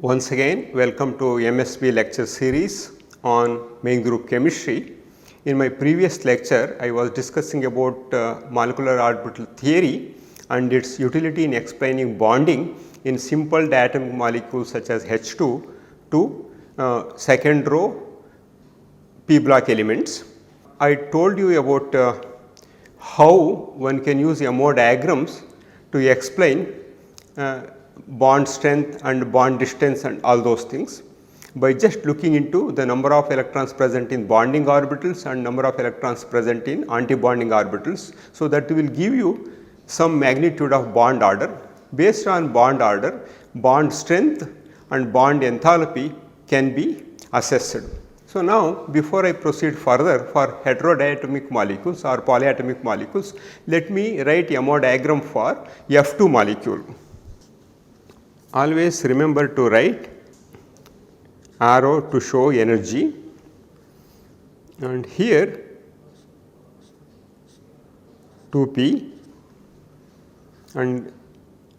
Once again, welcome to MSB lecture series on main group chemistry. In my previous lecture, I was discussing about molecular orbital theory and its utility in explaining bonding in simple diatomic molecules such as H2 to second row p block elements. I told you about how one can use MO diagrams to explain bond strength and bond distance and all those things by just looking into the number of electrons present in bonding orbitals and number of electrons present in anti-bonding orbitals. So, that will give you some magnitude of bond order. Based on bond order, bond strength and bond enthalpy can be assessed. So, now before I proceed further for heterodiatomic molecules or polyatomic molecules, let me write MO diagram for F2 molecule. Always remember to write arrow to show energy, and here 2p and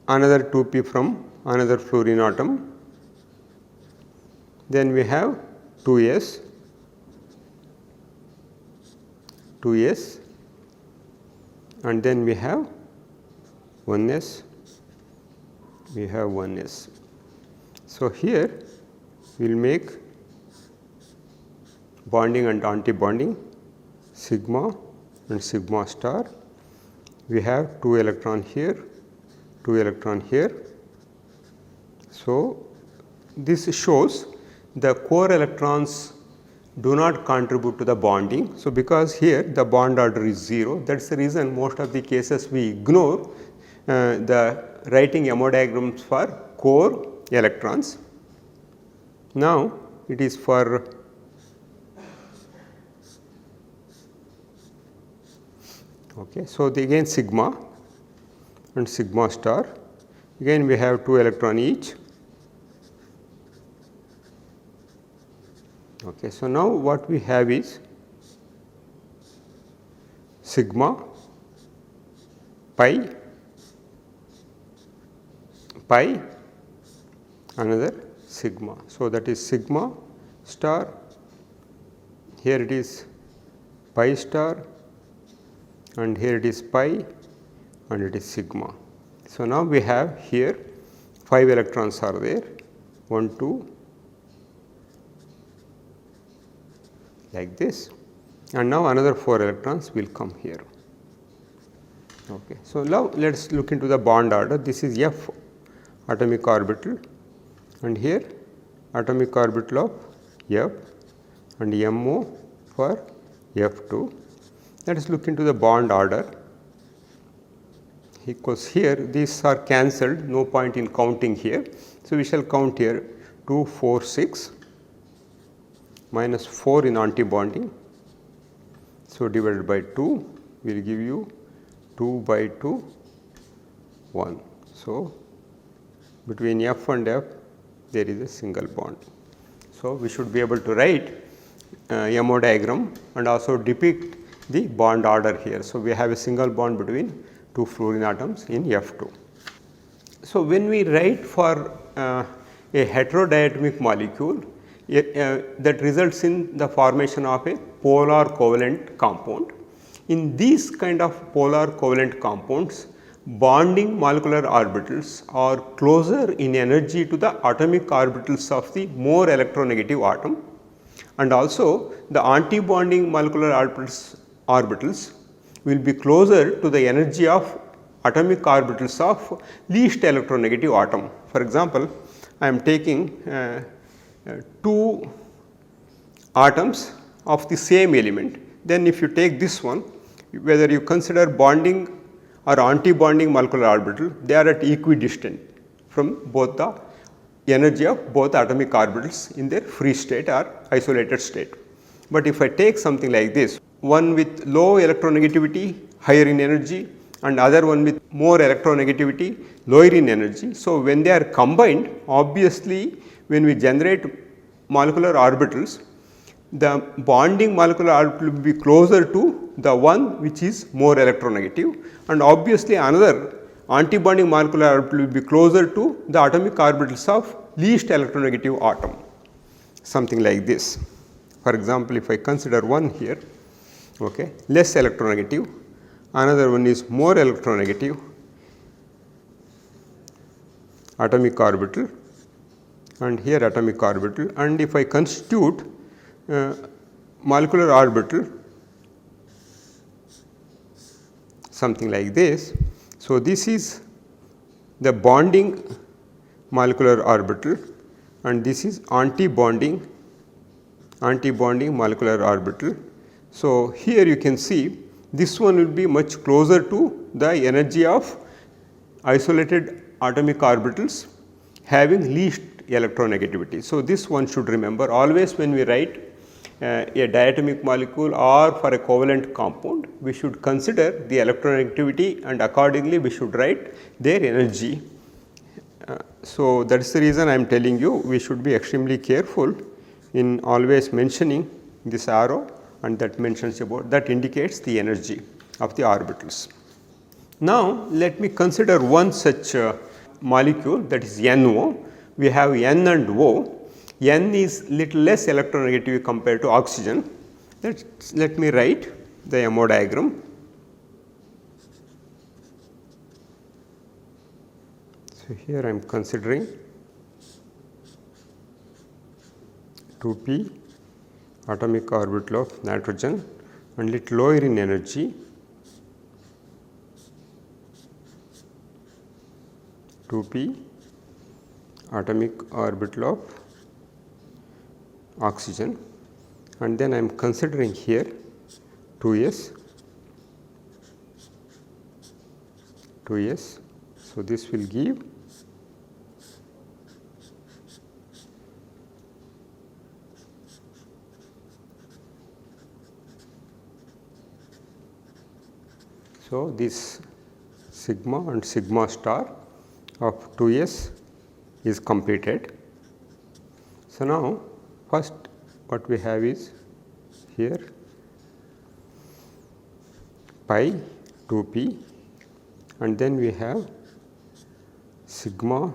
another 2p from another fluorine atom. Then we have 2s, and then we have 1s. We have 1s. So, here we will make bonding and anti-bonding sigma and sigma star. We have 2 electron here, 2 electron here. So, this shows the core electrons do not contribute to the bonding. So, because here the bond order is 0, that is the reason most of the cases we ignore the writing MO diagrams for core electrons. Now, it is for so again sigma and sigma star, again we have 2 electron each. So, now what we have is sigma pi another sigma. So, that is sigma star, here it is pi star, and here it is pi, and it is sigma. So, now we have here 5 electrons are there, 1, 2 like this, and now another 4 electrons will come here. So, now let us look into the bond order. This is F atomic orbital, and here atomic orbital of F and MO for F2. Let us look into the bond order. Because here these are cancelled, no point in counting here. So, we shall count here 2, 4, 6 minus 4 in anti-bonding. So, divided by 2 will give you 2 by 2, 1. So, between F and F there is a single bond. So, we should be able to write MO diagram and also depict the bond order here. So, we have a single bond between 2 fluorine atoms in F2. So, when we write for a heterodiatomic molecule that results in the formation of a polar covalent compound. In these kind of polar covalent compounds, bonding molecular orbitals are closer in energy to the atomic orbitals of the more electronegative atom, and also the anti-bonding molecular orbitals will be closer to the energy of atomic orbitals of least electronegative atom. For example, I am taking 2 atoms of the same element. Then if you take this one, whether you consider bonding or anti-bonding molecular orbital, they are at equidistant from both the energy of both atomic orbitals in their free state or isolated state. But if I take something like this, one with low electronegativity, higher in energy, and other one with more electronegativity, lower in energy. So, when they are combined, obviously when we generate molecular orbitals, the bonding molecular orbital will be closer to the one which is more electronegative, and obviously another antibonding molecular orbital will be closer to the atomic orbitals of least electronegative atom, something like this. For example, if I consider one here, okay, less electronegative, another one is more electronegative atomic orbital, and here atomic orbital, and if I constitute molecular orbital something like this. So, this is the bonding molecular orbital and this is anti-bonding molecular orbital. So, here you can see this one will be much closer to the energy of isolated atomic orbitals having least electronegativity. So, this one should remember always when we write a diatomic molecule or for a covalent compound, we should consider the electronegativity and accordingly we should write their energy. So, that is the reason I am telling you we should be extremely careful in always mentioning this arrow, and that mentions about that indicates the energy of the orbitals. Now, let me consider one such molecule, that is NO. We have N and O. N is little less electronegative compared to oxygen. Let me write the MO diagram. So, here I am considering 2p atomic orbital of nitrogen and little lower in energy, 2p atomic orbital of oxygen, and then I am considering here 2s. So, this will give so this sigma and sigma star of 2s is completed. So, now first what we have is here pi 2p and then we have sigma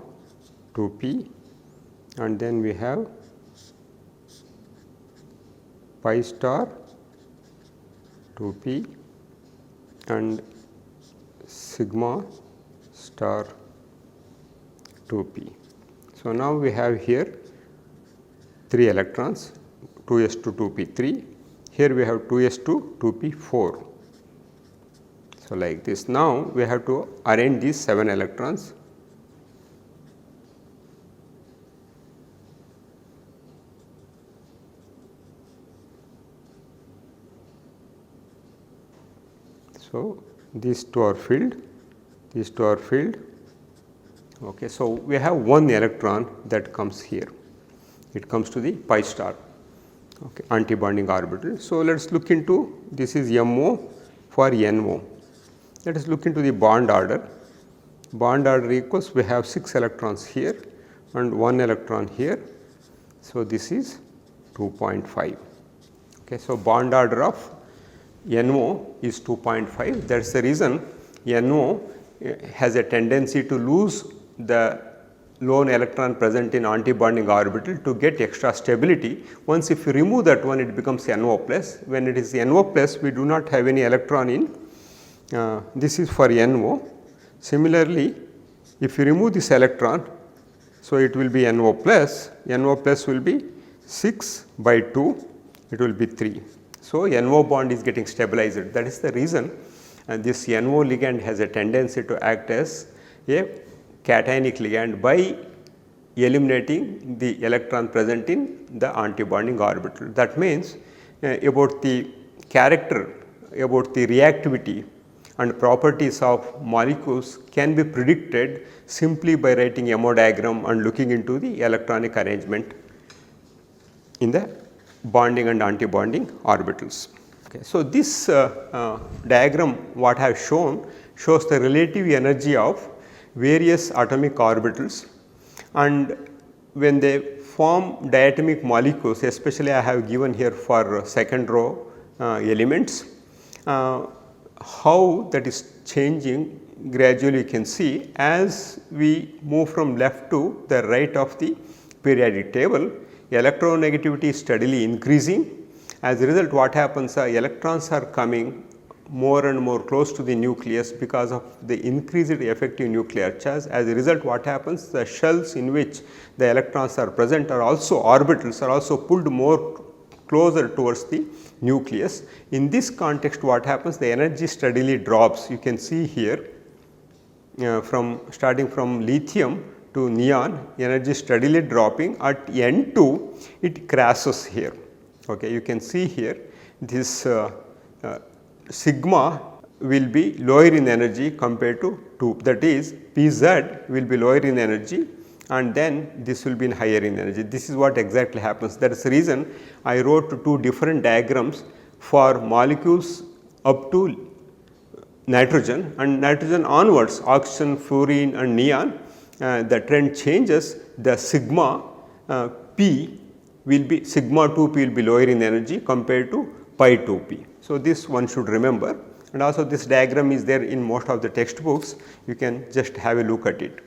2p and then we have pi star 2p and sigma star 2p. So, now we have here 3 electrons 2s to 2p 3, here we have 2s to 2p 4. So, like this. Now, we have to arrange these 7 electrons. So, these two are filled, these two are filled. Okay. So, we have one electron that comes here, it comes to the pi star, okay, antibonding orbital. So, let us look into this is MO for NO. Let us look into the bond order. Bond order equals we have 6 electrons here and 1 electron here. So, this is 2.5. Okay. So, bond order of NO is 2.5. That is the reason NO has a tendency to lose the lone electron present in antibonding orbital to get extra stability. Once if you remove that one, it becomes NO plus. When it is NO plus, we do not have any electron in. This is for NO. Similarly, if you remove this electron, so it will be NO plus will be 6 by 2, it will be 3. So, NO bond is getting stabilized. That is the reason this NO ligand has a tendency to act as a cationic ligand by eliminating the electron present in the antibonding orbital. That means about the character, about the reactivity and properties of molecules can be predicted simply by writing MO diagram and looking into the electronic arrangement in the bonding and antibonding orbitals. Okay. So, this diagram what I have shown shows the relative energy of various atomic orbitals, and when they form diatomic molecules, especially I have given here for second row elements, how that is changing gradually you can see as we move from left to the right of the periodic table, electronegativity is steadily increasing. As a result, what happens, electrons are coming more and more close to the nucleus because of the increased effective nuclear charge. As a result, what happens, the shells in which the electrons are present are also orbitals are also pulled more closer towards the nucleus. In this context, what happens, the energy steadily drops. You can see here starting from lithium to neon, energy steadily dropping. At N2 it crashes here. Okay, you can see here this sigma will be lower in energy compared to 2, that is Pz will be lower in energy and then this will be in higher in energy. This is what exactly happens. That is the reason I wrote 2 different diagrams for molecules up to nitrogen and nitrogen onwards, oxygen, fluorine and neon. The trend changes, the sigma p will be sigma 2p will be lower in energy compared to pi 2p. So, this one should remember, and also this diagram is there in most of the textbooks, you can just have a look at it.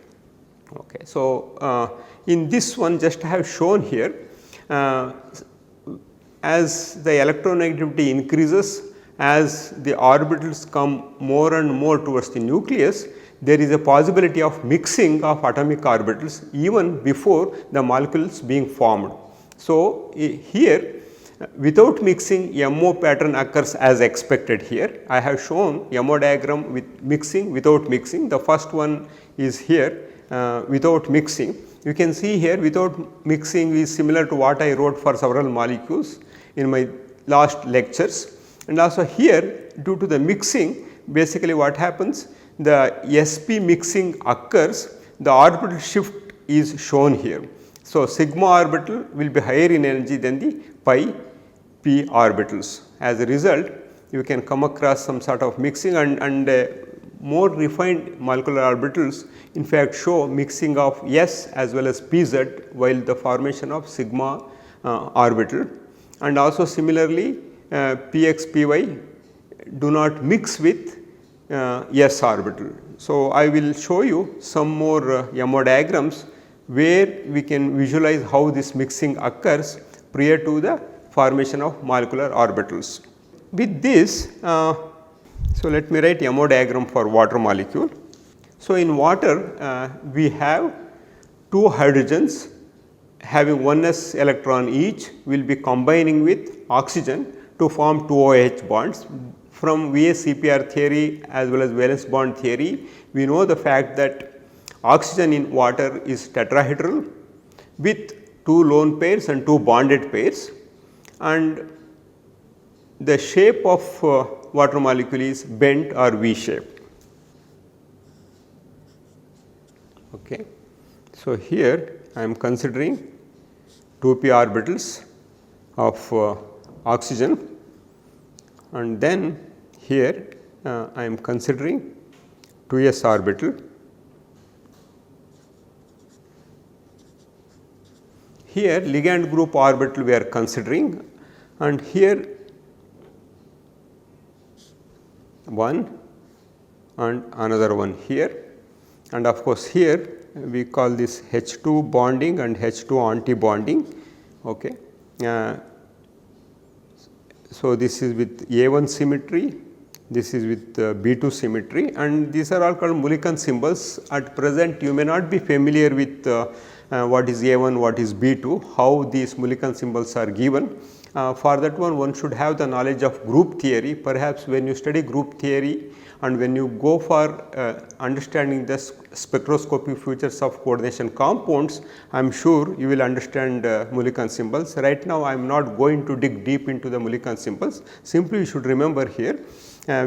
Okay. So, in this one just I have shown here as the electronegativity increases, as the orbitals come more and more towards the nucleus, there is a possibility of mixing of atomic orbitals even before the molecules being formed. So, here without mixing MO pattern occurs as expected here. I have shown MO diagram with mixing, without mixing. The first one is here without mixing. You can see here without mixing is similar to what I wrote for several molecules in my last lectures. And also here due to the mixing, basically what happens, the sp mixing occurs, the orbital shift is shown here. So, sigma orbital will be higher in energy than the pi p orbitals. As a result, you can come across some sort of mixing and more refined molecular orbitals in fact show mixing of s as well as pz while the formation of sigma orbital, and also similarly px py do not mix with s orbital. So, I will show you some more MO diagrams where we can visualize how this mixing occurs prior to the formation of molecular orbitals. With this, so let me write MO diagram for water molecule. So, in water we have 2 hydrogens having 1s electron each will be combining with oxygen to form 2 OH bonds. From VS CPR theory as well as valence bond theory, we know the fact that oxygen in water is tetrahedral with 2 lone pairs and 2 bonded pairs, and the shape of water molecule is bent or V shape. Okay. So, here I am considering 2p orbitals of oxygen, and then here I am considering 2s orbital. Here ligand group orbital we are considering, and here one and another one here, and of course here we call this H2 bonding and H2 anti bonding. Okay. So, this is with A1 symmetry, this is with B2 symmetry, and these are all called Mulliken symbols. At present you may not be familiar with what is A1, what is B2, how these Mulliken symbols are given. For that one should have the knowledge of group theory. Perhaps when you study group theory and when you go for understanding the spectroscopy features of coordination compounds, I am sure you will understand Mulliken symbols. Right now I am not going to dig deep into the Mulliken symbols, simply you should remember here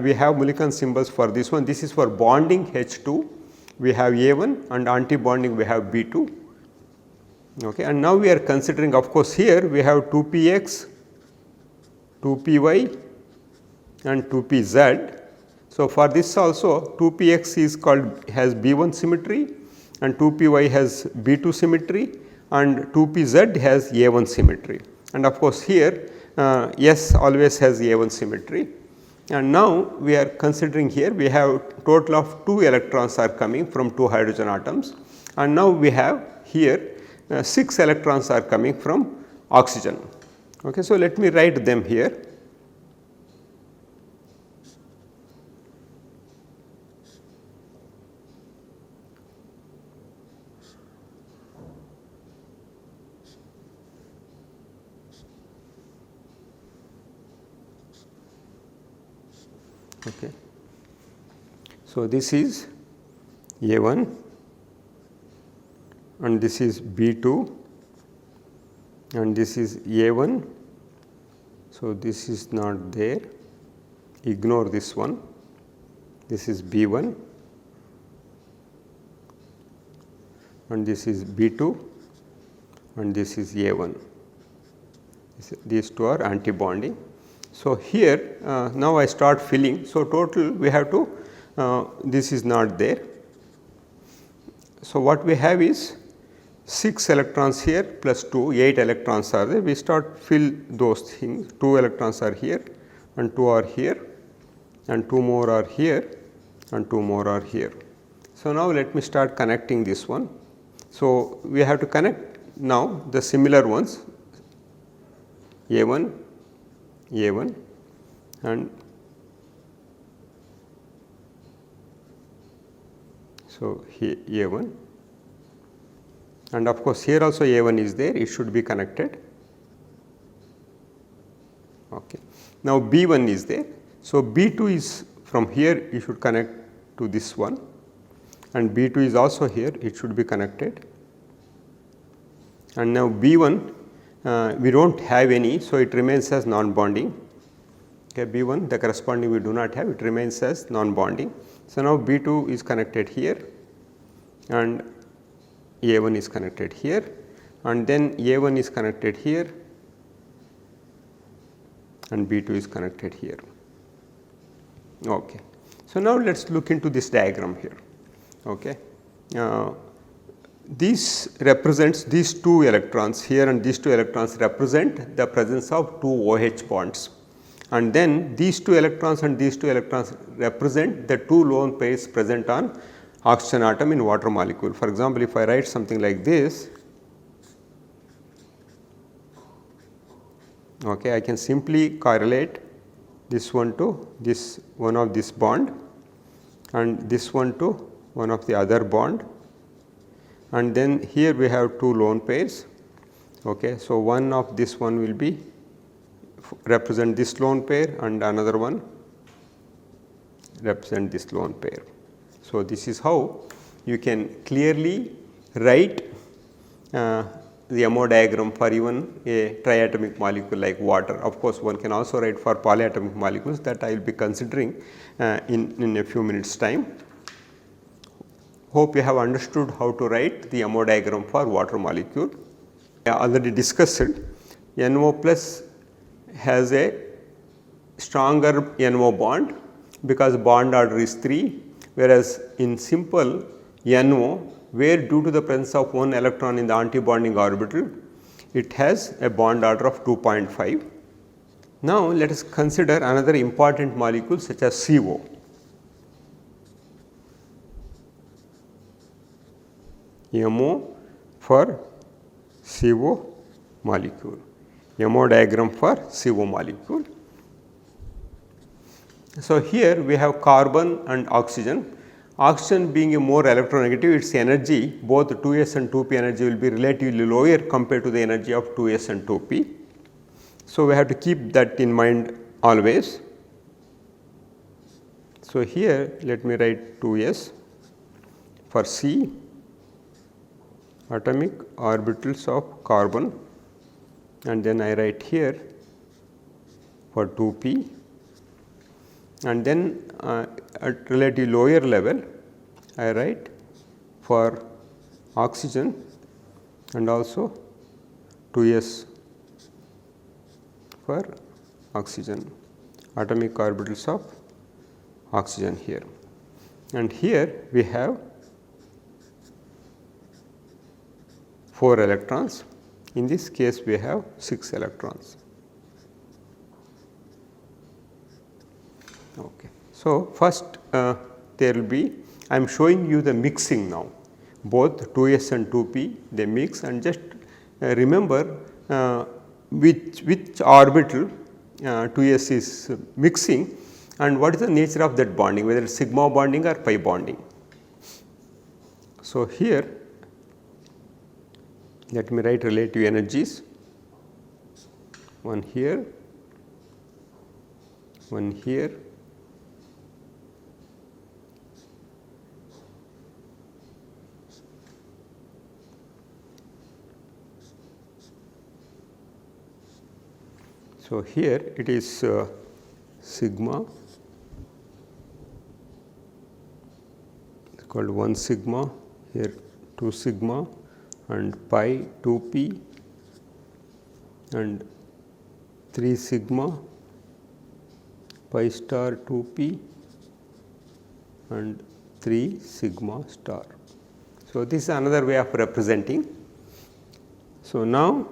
we have Mulliken symbols for this one. This is for bonding H2, we have A1, and anti bonding we have B2. Okay. And now we are considering, of course here we have 2px, 2py and 2pz. So, for this also 2px is called has B1 symmetry and 2py has B2 symmetry and 2pz has A1 symmetry, and of course here S always has A1 symmetry. And now we are considering here we have total of 2 electrons are coming from 2 hydrogen atoms, and now we have here 6 electrons are coming from oxygen. Okay, so let me write them here. Okay. So, this is A1 and this is B2 and this is A1. So, this is not there, ignore this one, this is B1 and this is B2 and this is A1. These two are anti-bonding. So, here now I start filling. So, total we have to this is not there. So, what we have is 6 electrons here plus 2, 8 electrons are there. We start fill those things, 2 electrons are here and 2 are here and 2 more are here and 2 more are here. So, now let me start connecting this one. So, we have to connect now the similar ones A1, A1 and so here A1, and of course, here also A1 is there, it should be connected. Okay. Now, B1 is there. So, B2 is from here, you should connect to this one, and B2 is also here, it should be connected. And now, B1 we do not have any, so it remains as non-bonding. Okay, B1 the corresponding we do not have, it remains as non-bonding. So, now B2 is connected here and A1 is connected here and then A1 is connected here and B2 is connected here. Okay. So, now let us look into this diagram here. Okay. This represents these 2 electrons here and these 2 electrons represent the presence of 2 OH bonds, and then these 2 electrons and these 2 electrons represent the 2 lone pairs present on oxygen atom in water molecule. For example, if I write something like this, okay, I can simply correlate this one to this one of this bond and this one to one of the other bond, and then here we have 2 lone pairs. Okay. So, one of this one will be represent this lone pair and another one represent this lone pair. So, this is how you can clearly write the MO diagram for even a triatomic molecule like water. Of course, one can also write for polyatomic molecules, that I will be considering in a few minutes time. Hope you have understood how to write the MO diagram for water molecule. I already discussed it. NO plus has a stronger NO bond because bond order is 3, whereas in simple NO, where due to the presence of 1 electron in the antibonding orbital, it has a bond order of 2.5. Now, let us consider another important molecule such as CO. MO for Sibo molecule, MO diagram for Sibo molecule. So, here we have carbon and oxygen. Oxygen being a more electronegative, its energy both 2s and 2p energy will be relatively lower compared to the energy of 2s and 2p. So, we have to keep that in mind always. So, here let me write 2s for C, atomic orbitals of carbon, and then I write here for 2p, and then at relatively lower level I write for oxygen and also 2s for oxygen, atomic orbitals of oxygen here, and here we have 4 electrons. In this case we have 6 electrons. Okay. So, first there will be, I am showing you the mixing now, both 2s and 2p they mix, and just remember which orbital 2s is mixing and what is the nature of that bonding, whether it is sigma bonding or pi bonding. So, here let me write relative energies, one here, one here, so here it is sigma, it is called 1 sigma, here 2 sigma and pi 2p and 3 sigma, pi star 2p and 3 sigma star. So, this is another way of representing. So, now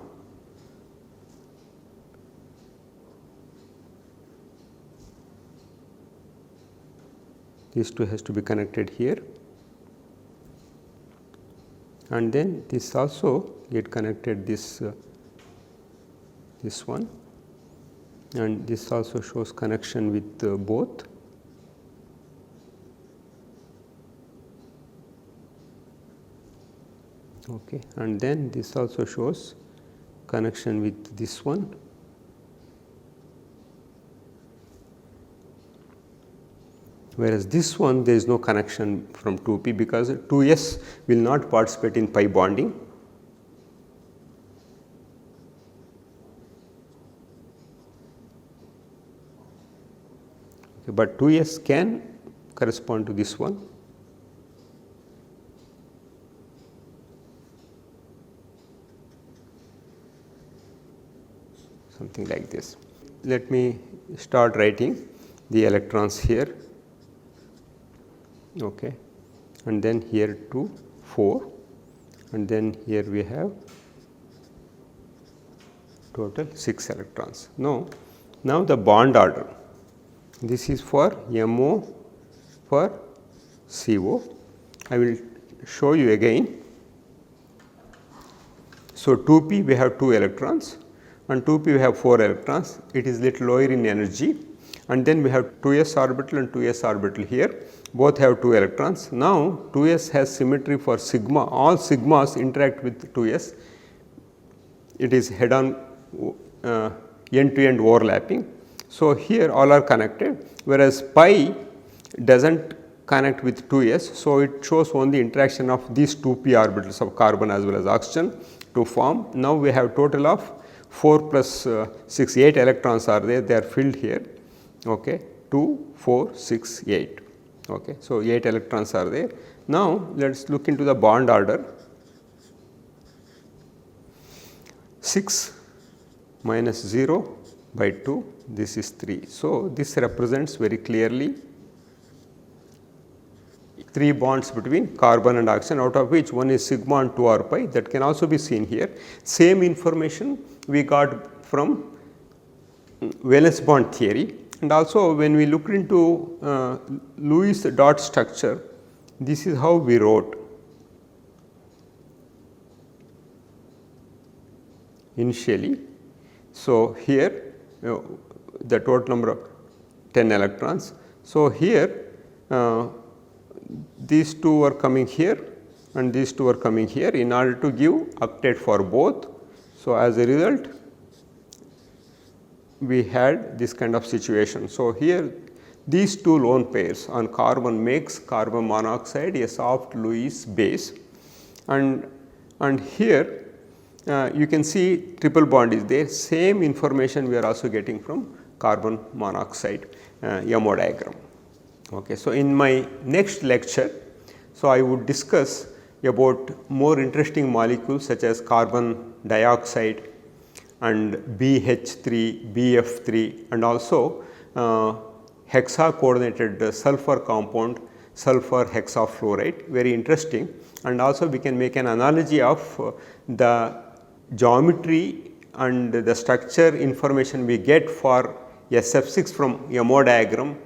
these two has to be connected here, and then this also get connected this one, and this also shows connection with both. Okay, and then this also shows connection with this one. Whereas this one there is no connection from 2p because 2s will not participate in pi bonding. Okay, but 2s can correspond to this one. Something like this. Let me start writing the electrons here. Okay, and then here 2, 4, and then here we have total 6 electrons. Now the bond order, this is for MO for CO. I will show you again. So, 2p we have 2 electrons and 2p we have 4 electrons, it is little lower in energy, and then we have 2s orbital and 2s orbital here, both have 2 electrons. Now, 2s has symmetry for sigma, all sigmas interact with 2s, it is head on end to end overlapping. So, here all are connected, whereas pi does not connect with 2s. So, it shows only interaction of these 2p orbitals of carbon as well as oxygen to form. Now, we have total of 4 plus 6, 8 electrons are there, they are filled here. Okay, 2, 4, 6, 8. Okay, so 8 electrons are there. Now, let us look into the bond order. 6 minus 0 by 2, this is 3. So, this represents very clearly 3 bonds between carbon and oxygen, out of which one is sigma and 2 are pi, that can also be seen here. Same information we got from valence bond theory, and also when we looked into Lewis dot structure, this is how we wrote. Initially, so here the total number of 10 electrons. So, here these two are coming here and these two are coming here in order to give octet for both. So, as a result we had this kind of situation. So, here these two lone pairs on carbon makes carbon monoxide a soft Lewis base, and here you can see triple bond is there, same information we are also getting from carbon monoxide MO diagram. Okay. So, in my next lecture, so I would discuss about more interesting molecules such as carbon dioxide and BH3, BF3, and also hexa coordinated sulfur compound, sulfur hexafluoride, very interesting. And also we can make an analogy of the geometry and the structure information we get for SF6 from MO diagram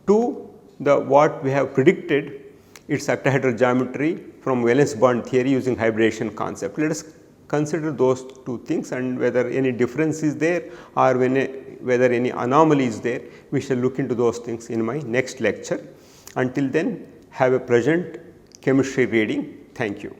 to the what we have predicted its octahedral geometry from valence bond theory using hybridization concept. Let us consider those two things, and whether any difference is there or whether any anomaly is there, we shall look into those things in my next lecture. Until then, have a pleasant chemistry reading. Thank you.